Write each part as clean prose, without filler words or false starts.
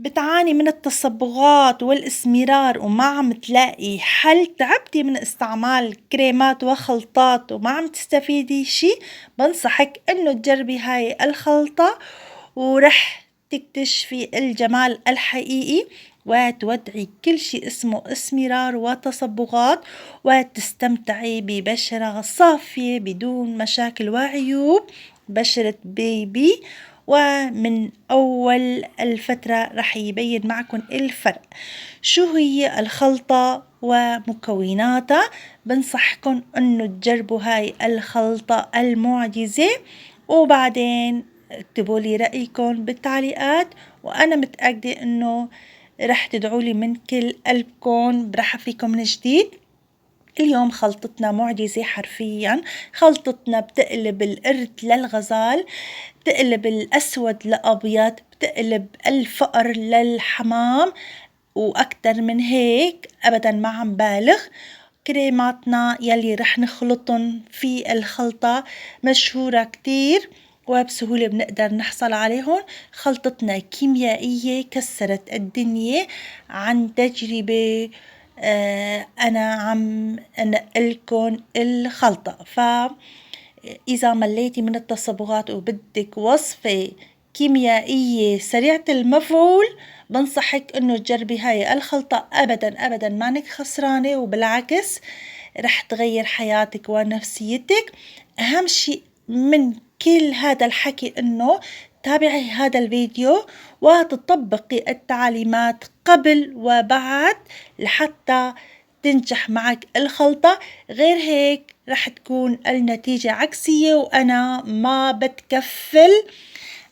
بتعاني من التصبغات والاسمرار وما عم تلاقي حل، تعبتي من استعمال كريمات وخلطات وما عم تستفيدي شي، بنصحك انه تجربي هاي الخلطة ورح تكتشفي الجمال الحقيقي وتودعي كل شي اسمه اسمرار وتصبغات وتستمتعي ببشرة صافية بدون مشاكل وعيوب، بشرة بيبي. ومن أول الفترة رح يبين معكم الفرق. شو هي الخلطة ومكوناتها؟ بنصحكم أنه تجربوا هاي الخلطة المعجزة وبعدين اكتبوا لي رأيكم بالتعليقات، وأنا متأكدة أنه رح تدعوا لي من كل قلبكم. برحب فيكم من جديد. اليوم خلطتنا معجزة حرفيا، خلطتنا بتقلب القرد للغزال، بتقلب الأسود لأبيض، بتقلب الفقر للحمام وأكتر من هيك أبدا ما عم بالغ. كريماتنا يلي رح نخلطن في الخلطة مشهورة كتير وبسهولة بنقدر نحصل عليهم. خلطتنا كيميائية كسرت الدنيا عن تجربة. أنا عم أنقلكن الخلطة، فإذا مليتي من التصبغات وبدك وصفة كيميائية سريعة المفعول، بنصحك انه تجربي هاي الخلطة. ابدا ابدا مانك خسرانة، وبالعكس رح تغير حياتك ونفسيتك. اهم شيء من كل هذا الحكي انه تابعي هذا الفيديو وتطبقي التعليمات قبل وبعد لحتى تنجح معك الخلطة. غير هيك رح تكون النتيجة عكسية، وأنا ما بتكفل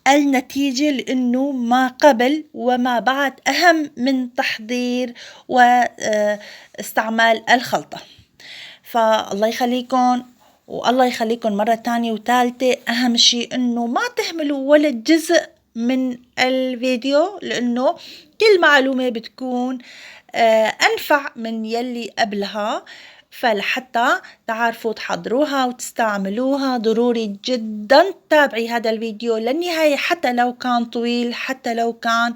النتيجة لأنه ما قبل وما بعد أهم من تحضير واستعمال الخلطة. فالله يخليكم، والله يخليكم مرة تانية وثالثة. أهم شيء أنه ما تهملوا ولا جزء من الفيديو، لأنه كل معلومة بتكون أنفع من يلي قبلها. فلحتى تعرفوا تحضروها وتستعملوها ضروري جدا تتابعي هذا الفيديو للنهاية، حتى لو كان طويل، حتى لو كان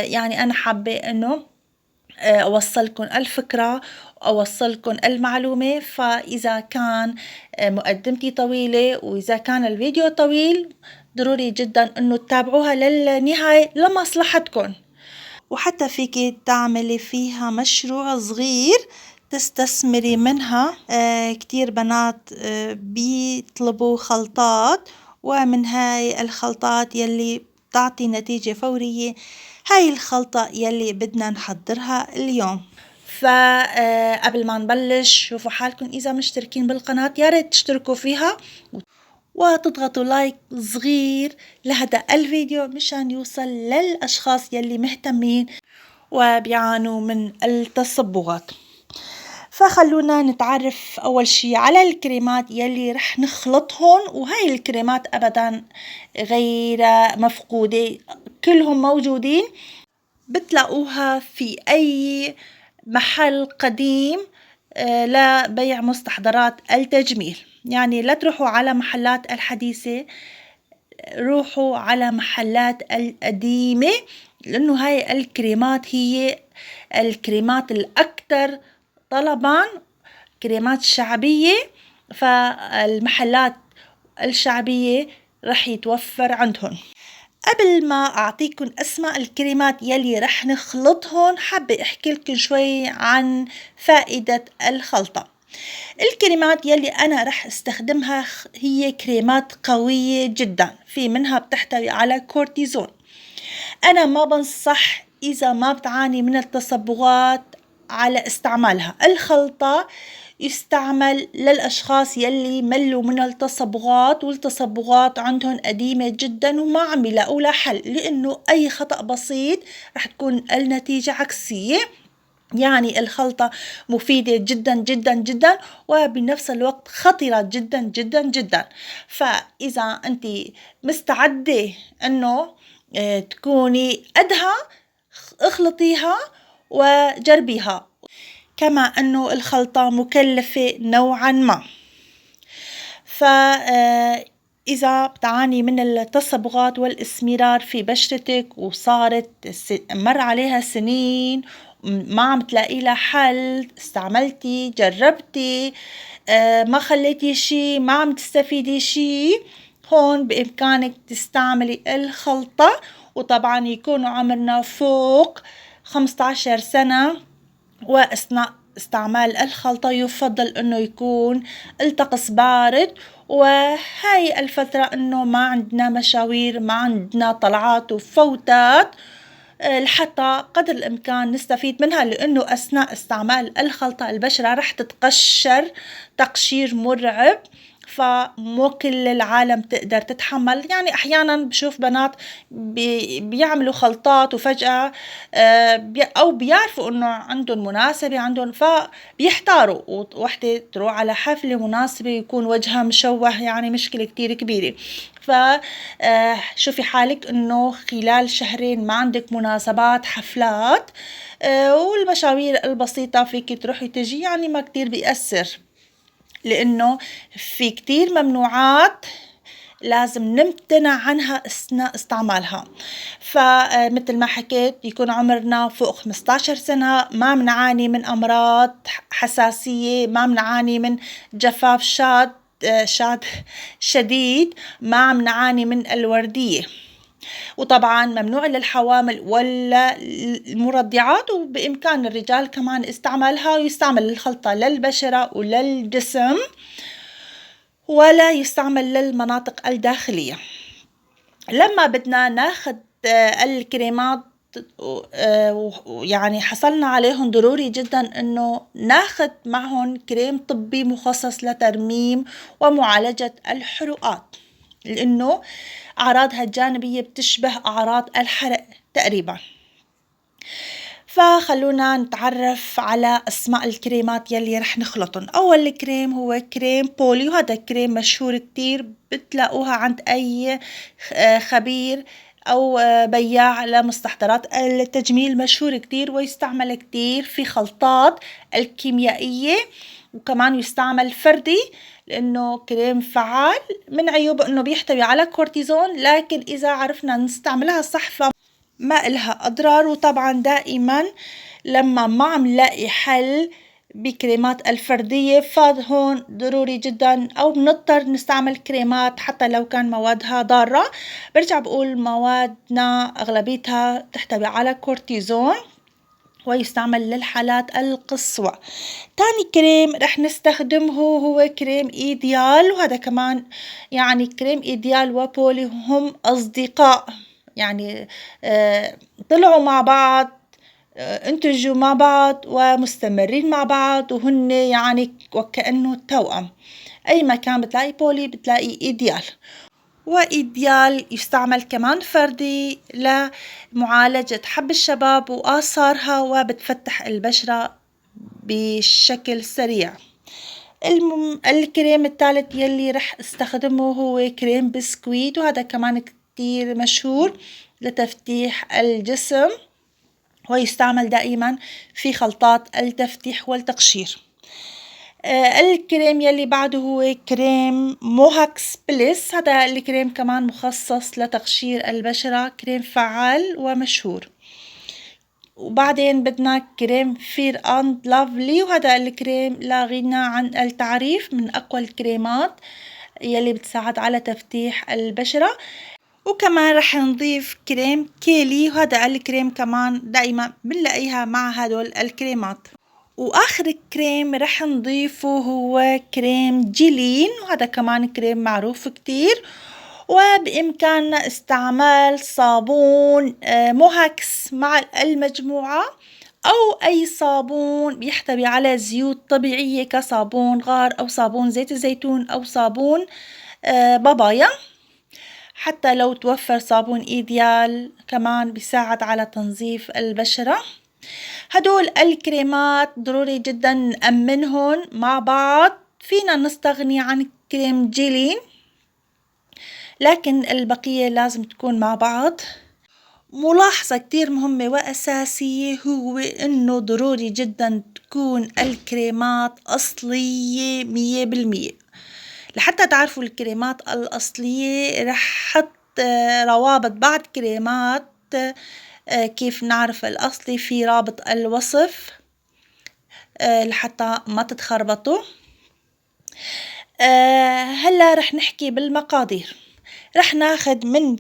يعني أنا حابة أنه أوصلكم الفكرة، أوصلكم المعلومة. فإذا كان مقدمتي طويلة وإذا كان الفيديو طويل ضروري جدا أنه تتابعوها للنهاية لمصلحتكم. وحتى فيك تعملي فيها مشروع صغير تستثمري منها. كتير بنات بيطلبوا خلطات، ومن هاي الخلطات يلي بتعطي نتيجة فورية هاي الخلطة يلي بدنا نحضرها اليوم. فقبل ما نبلش شوفوا حالكم إذا مشتركين بالقناة يا ريت تشتركوا فيها وتضغطوا لايك صغير لهذا الفيديو مشان يوصل للأشخاص يلي مهتمين وبيعانوا من التصبغات. فخلونا نتعرف أول شي على الكريمات يلي رح نخلطهن. وهاي الكريمات أبدا غير مفقودة، كلهم موجودين، بتلاقوها في أي محل قديم لبيع مستحضرات التجميل. يعني لا تروحوا على محلات الحديثة، روحوا على محلات القديمة، لأنه هاي الكريمات هي الكريمات الأكثر طلبا، كريمات شعبية. فالمحلات الشعبية رح يتوفر عندهم. قبل ما أعطيكم أسماء الكريمات يلي رح نخلطهن، حابة أحكي لكم شوي عن فائدة الخلطة. الكريمات يلي أنا رح استخدمها هي كريمات قوية جدا، في منها بتحتوي على كورتيزون. أنا ما بنصح إذا ما بتعاني من التصبغات على استعمالها. الخلطة يستعمل للأشخاص يلي ملوا من التصبغات والتصبغات عندهم قديمة جدا وما عم يلاقوا لها حل، لأنه أي خطأ بسيط رح تكون النتيجة عكسية. يعني الخلطة مفيدة جدا جدا جدا وبنفس الوقت خطرة جدا جدا جدا. فإذا أنت مستعدة أنه تكوني قدها، اخلطيها وجربيها. كما أنه الخلطة مكلفة نوعا ما. إذا بتعاني من التصبغات والإسمرار في بشرتك وصارت مر عليها سنين ما عم تلاقي لها حل، استعملتي جربتي ما خليتي شي، ما عم تستفيدي شي، هون بإمكانك تستعملي الخلطة. وطبعا يكون عمرنا فوق 15 سنة، وأثناء استعمال الخلطة يفضل أنه يكون الطقس بارد، وهاي الفترة أنه ما عندنا مشاوير، ما عندنا طلعات وفوتات، لحتى قدر الإمكان نستفيد منها، لأنه أثناء استعمال الخلطة البشرة رح تتقشر تقشير مرعب، فمو كل العالم تقدر تتحمل. يعني أحيانا بشوف بنات بيعملوا خلطات وفجأة أو بيعرفوا إنه عندهم مناسبة عندهم فبيحتاروا، ووحدة تروح على حفلة مناسبة يكون وجهها مشوه، يعني مشكلة كتير كبيرة. شوفي حالك إنه خلال شهرين ما عندك مناسبات حفلات، والمشاوير البسيطة فيك تروحي تجي، يعني ما كتير بيأثر، لأنه في كتير ممنوعات لازم نمتنع عنها أثناء استعمالها. فمثل ما حكيت يكون عمرنا فوق 15 سنة، ما منعاني من أمراض حساسية، ما منعاني من جفاف شاد شديد، ما عم نعاني من الوردية. وطبعا ممنوع للحوامل ولا المرضعات، وبإمكان الرجال كمان استعمالها، ويستعمل الخلطة للبشرة وللجسم، ولا يستعمل للمناطق الداخلية. لما بدنا ناخد الكريمات يعني حصلنا عليهم، ضروري جدا انه ناخد معهم كريم طبي مخصص لترميم ومعالجة الحروقات، لانه اعراضها الجانبية بتشبه اعراض الحرق تقريبا. فخلونا نتعرف على اسماء الكريمات يلي رح نخلطهم. اول كريم هو كريم بولي، وهذا كريم مشهور كتير، بتلاقوها عند اي خبير او بياع لمستحضرات التجميل، مشهور كتير ويستعمل كتير في خلطات الكيميائية، وكمان يستعمل فردي لأنه كريم فعال. من عيوبه أنه بيحتوي على كورتيزون، لكن إذا عرفنا نستعملها صح فما إلها أضرار. وطبعا دائما لما ما عم نلاقي حل بكريمات الفردية فهون ضروري جدا أو بنضطر نستعمل كريمات حتى لو كان موادها ضارة. برجع بقول موادنا أغلبيتها تحتوي على كورتيزون ويستعمل للحالات القصوى. تاني كريم رح نستخدمه هو كريم إيديال، وهذا كمان يعني كريم إيديال وبولي هم أصدقاء، يعني طلعوا مع بعض، انتجوا مع بعض ومستمرين مع بعض، وهن يعني وكأنه توأم. أي مكان بتلاقي بولي بتلاقي إيديال. وإيديال يستعمل كمان فردي لمعالجة حب الشباب وآثارها، وبتفتح البشرة بشكل سريع. الكريم الثالث يلي رح استخدمه هو كريم بسكويت، وهذا كمان كتير مشهور لتفتيح الجسم، ويستعمل دائما في خلطات التفتيح والتقشير. الكريم يلي بعده هو كريم موهاكس بليس، هذا الكريم كمان مخصص لتقشير البشرة، كريم فعال ومشهور. وبعدين بدنا كريم فير اند لافلي، وهذا الكريم لا غنى عن التعريف، من أقوى الكريمات يلي بتساعد على تفتيح البشرة. وكمان رح نضيف كريم كيلي، وهذا الكريم كمان دائما بنلاقيها مع هدول الكريمات. وآخر كريم رح نضيفه هو كريم جيلين، وهذا كمان كريم معروف كتير، وبإمكاننا استعمال صابون موهاكس مع المجموعة، أو أي صابون بيحتوي على زيوت طبيعية كصابون غار أو صابون زيت الزيتون أو صابون بابايا. حتى لو توفر صابون إيديال كمان بيساعد على تنظيف البشرة. هدول الكريمات ضروري جدا نأمنهم مع بعض. فينا نستغني عن كريم جيلين، لكن البقية لازم تكون مع بعض. ملاحظة كتير مهمة وأساسية هو إنه ضروري جدا تكون الكريمات أصلية 100%، لحتى تعرفوا الكريمات الأصلية رح حط روابط بعض كريمات كيف نعرف الأصلي في رابط الوصف لحتى ما تتخربطوا. هلا رح نحكي بالمقادير. رح ناخد من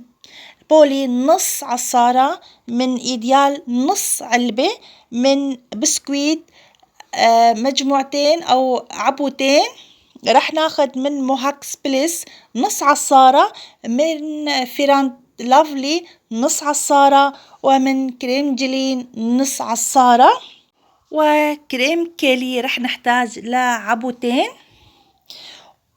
بولي نص عصارة، من إيديال نص علبة، من بسكويت مجموعتين أو عبوتين. رح ناخد من موهاكس بليس نص عصارة، من فيران لافلي نص عصارة، ومن كريم جلين نص عصارة، وكريم كيلي رح نحتاج لعبوتين.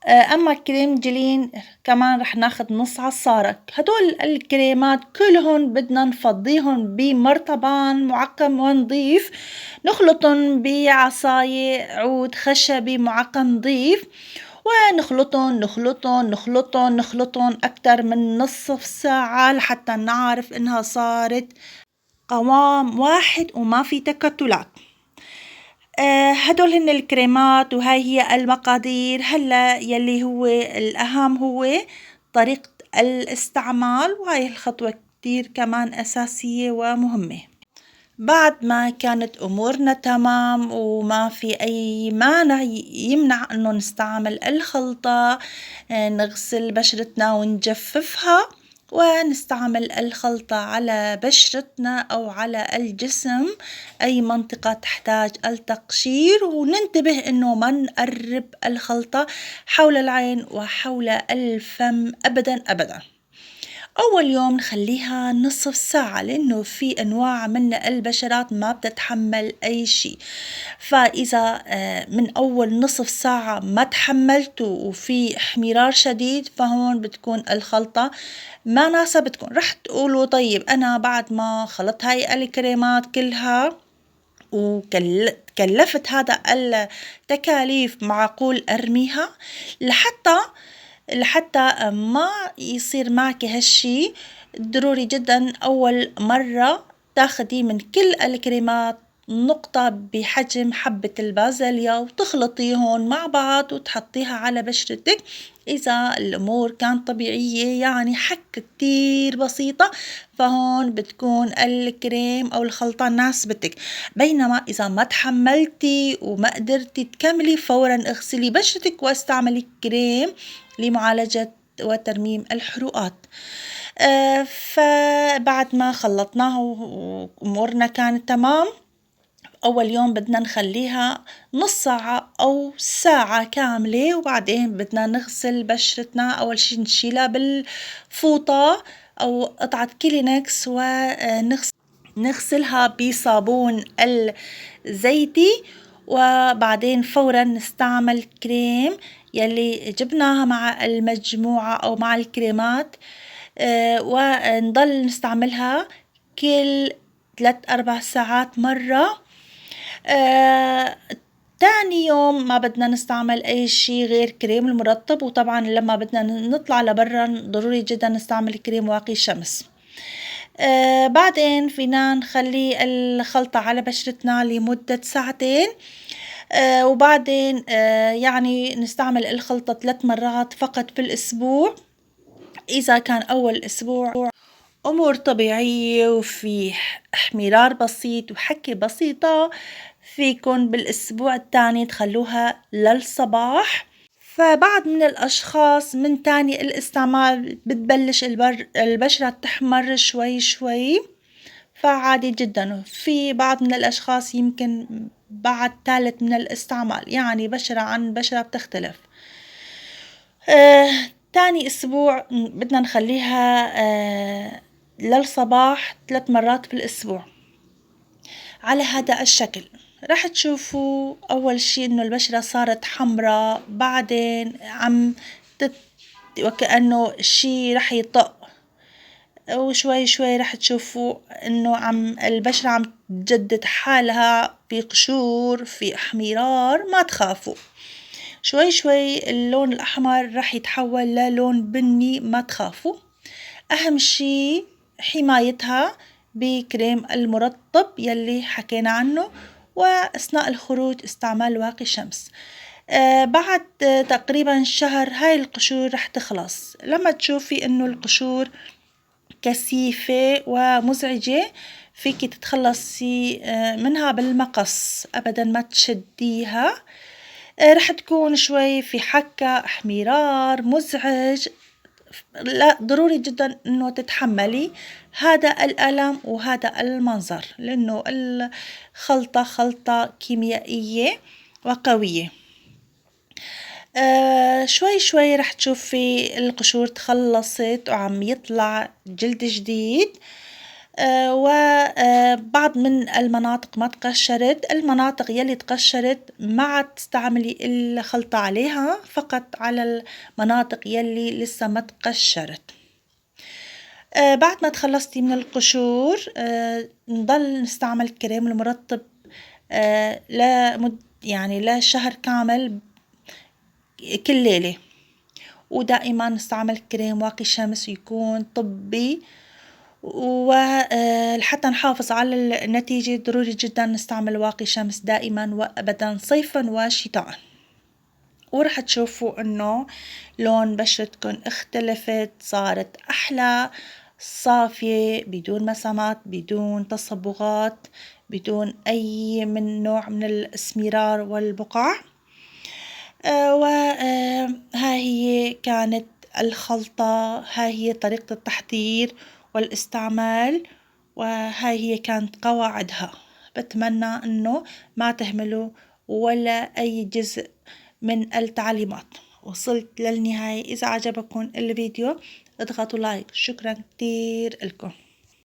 أما كريم جلين كمان رح ناخد نص عصارة. هدول الكريمات كلهم بدنا نفضيهم بمرطبان معقم ونظيف، نخلطهم بعصاية عود خشبي معقم نظيف، ونخلطهم أكتر من نصف ساعة لحتى نعرف إنها صارت قوام واحد وما في تكتلات. هدول هن الكريمات وهاي هي المقادير. هلا يلي هو الأهم هو طريقة الاستعمال، وهاي الخطوة كتير كمان أساسية ومهمة. بعد ما كانت أمورنا تمام وما في أي مانع يمنع أنه نستعمل الخلطة، نغسل بشرتنا ونجففها ونستعمل الخلطة على بشرتنا أو على الجسم، أي منطقة تحتاج التقشير، وننتبه أنه ما نقرب الخلطة حول العين وحول الفم أبدا أبدا. أول يوم نخليها نصف ساعة، لأنه في أنواع من البشرات ما بتتحمل أي شيء، فإذا من أول نصف ساعة ما تحملتوا وفي احمرار شديد فهون بتكون الخلطة ما ناسبتكم. رح تقولوا طيب أنا بعد ما خلطت هاي الكريمات كلها وكلفت هذا التكاليف، معقول أرميها؟ لحتى ما يصير معك هالشي، ضروري جدا أول مرة تاخدي من كل الكريمات نقطة بحجم حبة البازليا وتخلطيهن مع بعض وتحطيها على بشرتك. إذا الأمور كانت طبيعية يعني حكة كتير بسيطة، فهون بتكون الكريم أو الخلطة ناسبتك. بينما إذا ما تحملتي وما قدرتي تكملي، فورا اغسلي بشرتك واستعملي كريم لمعالجة وترميم الحروقات. فبعد ما خلطناها وأمورنا كانت تمام، أول يوم بدنا نخليها نص ساعة أو ساعة كاملة، وبعدين بدنا نغسل بشرتنا. أول شي نشيلها بالفوطة أو قطعة كلينكس ونغسلها بصابون الزيتي، وبعدين فورا نستعمل كريم يلي جبناها مع المجموعة أو مع الكريمات، ونضل نستعملها كل 3-4 ساعات مرة. تاني يوم ما بدنا نستعمل أي شي غير كريم المرطب، وطبعا لما بدنا نطلع لبرا ضروري جدا نستعمل كريم واقي شمس. بعدين فينا نخلي الخلطة على بشرتنا لمدة ساعتين، وبعدين يعني نستعمل الخلطة 3 مرات فقط في الأسبوع. إذا كان أول أسبوع أمور طبيعية وفي احمرار بسيط وحكة بسيطة، فيكن بالأسبوع الثاني تخلوها للصباح. فبعض من الأشخاص من تاني الاستعمال بتبلش البشرة تحمر شوي شوي، فعادي جدا. في بعض من الأشخاص يمكن بعد ثالث من الاستعمال، يعني بشرة عن بشرة بتختلف. تاني أسبوع بدنا نخليها للصباح 3 مرات في الأسبوع على هذا الشكل. راح تشوفوا أول شي إنه البشرة صارت حمراء، بعدين عم وكأنه شي راح يطق، وشوي شوي راح تشوفوا إنه البشرة عم تجدد حالها، في قشور، في احمرار. ما تخافوا، شوي شوي اللون الأحمر راح يتحول للون بني، ما تخافوا. أهم شي حمايتها بكريم المرطب يلي حكينا عنه، وأثناء الخروج استعمال واقي شمس. بعد تقريبا شهر هاي القشور رح تخلص. لما تشوفي إنه القشور كثيفة ومزعجة فيكي تتخلصي منها بالمقص، أبدا ما تشديها. رح تكون شوي في حكة، احمرار، مزعج. لا، ضروري جدا إنه تتحملي هذا الألم وهذا المنظر، لأنه الخلطة خلطة كيميائية وقوية. شوي شوي رح تشوفي القشور تخلصت وعم يطلع جلد جديد. وبعض من المناطق ما تقشرت. المناطق يلي تقشرت ما عاد تستعملي الخلطة عليها، فقط على المناطق يلي لسه ما تقشرت. بعد ما تخلصتي من القشور نضل نستعمل كريم المرطب يعني لشهر كامل كل ليلة. ودائما نستعمل كريم واقي شمس يكون طبي، وحتى نحافظ على النتيجة ضروري جدا نستعمل واقي شمس دائما وأبدا صيفا وشتاء. ورح تشوفوا انه لون بشرتكن اختلفت، صارت احلى، صافية، بدون مسامات، بدون تصبغات، بدون اي من نوع من الاسمرار والبقع. وها هي كانت الخلطة، ها هي طريقة التحضير والاستعمال، وهاي هي كانت قواعدها. بتمنى انه ما تهملوا ولا اي جزء من التعليمات. وصلت للنهاية. اذا عجبكم الفيديو اضغطوا لايك. شكرا كتير لكم.